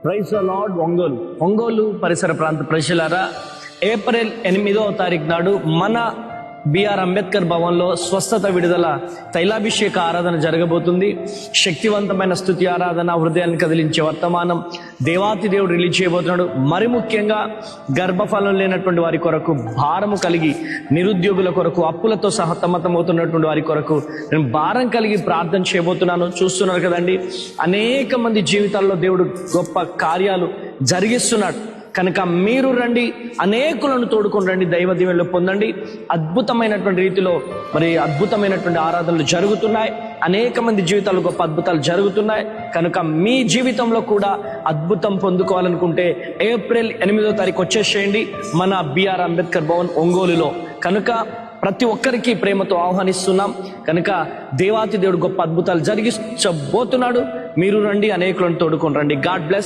Praise the lord. Ongole పరిసర ప్రాంత ప్రజలారా, ఏప్రిల్ 8వ తారీఖు నాడు మన బిఆర్ అంబేద్కర్ భవన్లో స్వస్థత విడుదల తైలాభిషేక ఆరాధన జరగబోతుంది. శక్తివంతమైన స్తుతి ఆరాధన, హృదయాన్ని కదిలించే వర్తమానం దేవాతి దేవుడు రిలీజ్ చేయబోతున్నాడు. మరి ముఖ్యంగా గర్భఫలం లేనటువంటి వారి కొరకు, భారము కలిగి నిరుద్యోగుల కొరకు, అప్పులతో సతమతమవుతున్నటువంటి వారి కొరకు నేను భారం కలిగి ప్రార్థన చేయబోతున్నాను. చూస్తున్నారు కదండి, అనేక మంది జీవితాల్లో దేవుడు గొప్ప కార్యాలు జరిగిస్తున్నాడు. కనుక మీరు రండి, అనేకులను తోడుకొని రండి, దైవ దీవెనలు పొందండి. అద్భుతమైనటువంటి రీతిలో అద్భుతమైనటువంటి ఆరాధనలు జరుగుతున్నాయి. అనేక మంది జీవితాలు గొప్ప అద్భుతాలు జరుగుతున్నాయి. కనుక మీ జీవితంలో కూడా అద్భుతం పొందుకోవాలనుకుంటే ఏప్రిల్ 8వ తారీఖు వచ్చేసేయండి మన బిఆర్ అంబేద్కర్ భవన్ ఒంగోలులో. కనుక ప్రతి ఒక్కరికి ప్రేమతో ఆహ్వానిస్తున్నాం. కనుక దేవాతి దేవుడు గొప్ప అద్భుతాలు జరిగించబోతున్నాడు. మీరు రండి, అనేకులను తోడుకొని రండి. God bless.